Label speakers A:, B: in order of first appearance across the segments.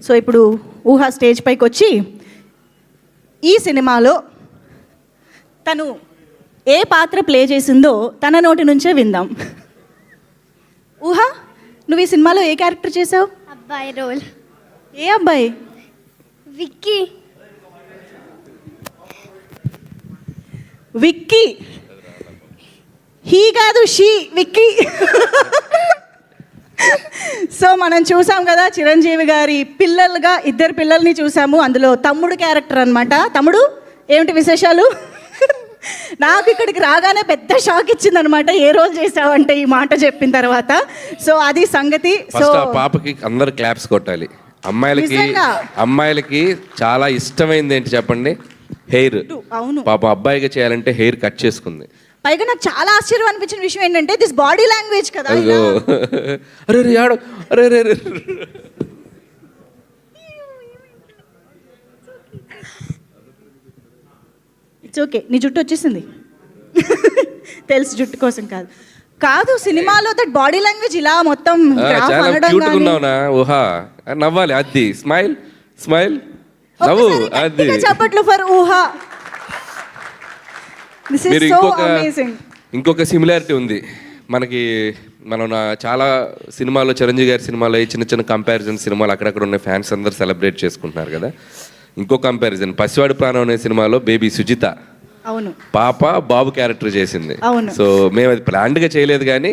A: So ఇప్పుడు ఊహ stage పైకి వచ్చి ఈ సినిమాలో తను ఏ పాత్ర ప్లే చేసిందో తన నోటి నుంచే విందాం. ఊహ, నువ్వు ఈ సినిమాలో ఏ క్యారెక్టర్ చేసావు?
B: అబ్బాయి రోల్.
A: ఏ అబ్బాయి?
B: విక్కీ.
A: విక్కీ. హీ కాదు, షీ, విక్కీ. సో మనం చూసాం కదా చిరంజీవి గారి పిల్లలుగా ఇద్దరు పిల్లల్ని చూసాము. అందులో తమ్ముడు క్యారెక్టర్ అనమాట. తమ్ముడు, ఏమిటి విశేషాలు? నాకు ఇక్కడికి రాగానే పెద్ద షాక్ ఇచ్చింది అనమాట, ఏ రోల్ చేసావంటే ఈ మాట చెప్పిన తర్వాత. సో అది సంగతి. సో
C: పాపకి అందరు క్లాప్స్ కొట్టాలి. అమ్మాయిలకి చాలా ఇష్టమైంది ఏంటి చెప్పండి? హెయిర్.
A: అవును,
C: పాప అబ్బాయిగా చేయాలంటే హెయిర్ కట్ చేసుకుంది.
A: పైగా నాకు చాలా ఆశ్చర్యం అనిపించిన విషయం ఏంటంటే దిస్ బాడీ లాంగ్వేజ్ కదా.
C: అరే ఆడు, అరే
A: ఇట్స్ ఓకే, నీ జుట్టు వచ్చేసింది. తెలుసు, జుట్టు కోసం కాదు. కాదు, సినిమాలో దట్ బాడీ లాంగ్వేజ్ ఇలా మొత్తం
C: ఊహా నవ్వాలి. అది స్మైల్ స్మైల్ నవ్వు. అది
A: చప్పట్లు ఫర్ ఊహా.
C: మీరు ఇంకొక సిమిలారిటీ ఉంది మనకి. మనం చాలా సినిమాల్లో చిరంజీవి గారి సినిమాలో చిన్న చిన్న కంపారిజన్ సినిమాలు అక్కడక్కడ ఉన్న ఫ్యాన్స్ అందరు సెలబ్రేట్ చేసుకుంటున్నారు కదా. ఇంకో కంపారిజన్ పసివాడి ప్రాణం అనే సినిమాలో బేబీ సుజిత
A: అవును
C: పాప బాబు క్యారెక్టర్ చేసింది.
A: అవును.
C: సో మేము అది ప్లాన్డ్గా చేయలేదు, కానీ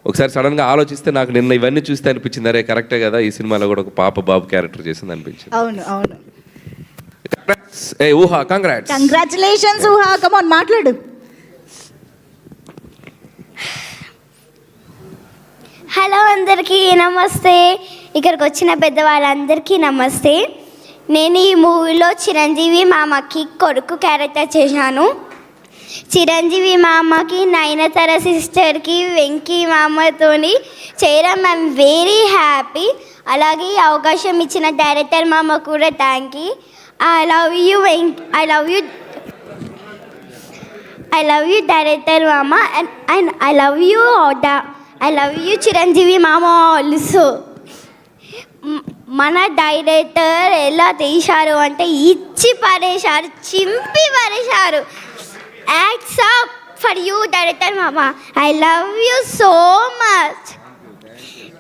C: ఒకసారి సడన్గా ఆలోచిస్తే నాకు నిన్న ఇవన్నీ చూస్తే అనిపించింది, అరే కరెక్టే కదా, ఈ సినిమాలో కూడా ఒక పాప బాబు క్యారెక్టర్ చేసింది అనిపించింది.
A: అవును అవును.
C: ఊహా,
A: కంగ్రాచులేషన్స్ ఊహా, కమ్ ఆన్ మాట్లాడు.
B: హలో, అందరికీ నమస్తే. ఇక్కడికి వచ్చిన పెద్దవాళ్ళందరికీ నమస్తే. నేను ఈ మూవీలో చిరంజీవి మామకి కొడుకు క్యారెక్టర్ చేశాను. చిరంజీవి మామకి నయనతార సిస్టర్కి వెంకీ మామతోని చేయడం ఐఎమ్ వెరీ హ్యాపీ. అలాగే ఈ అవకాశం ఇచ్చిన డైరెక్టర్ మామ కూడా thank you. I love you director mama, and I love you Oda. I love you Chiranjeevi mama also. మన డైరెక్టర్ ఎలా తీశారు అంటే ఇచ్చి పడేశారు, చింపి పడేశారు. Hats off for you director మామా. I love you so much.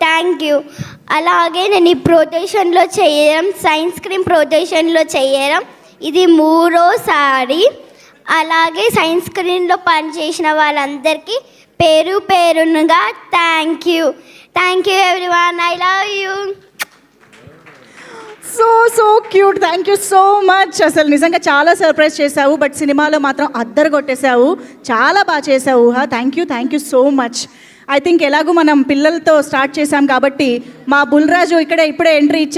B: Thank you. అలాగే నేను ఈ ప్రొటేషన్లో చేయడం, సైన్స్ క్రీమ్ ప్రొటేషన్లో చేయడం ఇది 3వ సారి. అలాగే సైన్స్ క్రీమ్లో పనిచేసిన వాళ్ళందరికీ పేరు పేరునుగా thank you everyone. I love you.
A: So cute, thank you so much. అసలు నిజంగా చాలా సర్ప్రైజ్ చేసావు, బట్ సినిమాలో మాత్రం అద్దరు కొట్టేశావు. చాలా బాగా చేసావు ఊహ. Thank you so much. I think ఎలాగో మనం పిల్లలతో స్టార్ట్ చేసాం కాబట్టి మా బుల్రాజు ఇప్పుడే ఎంట్రీ ఇచ్చి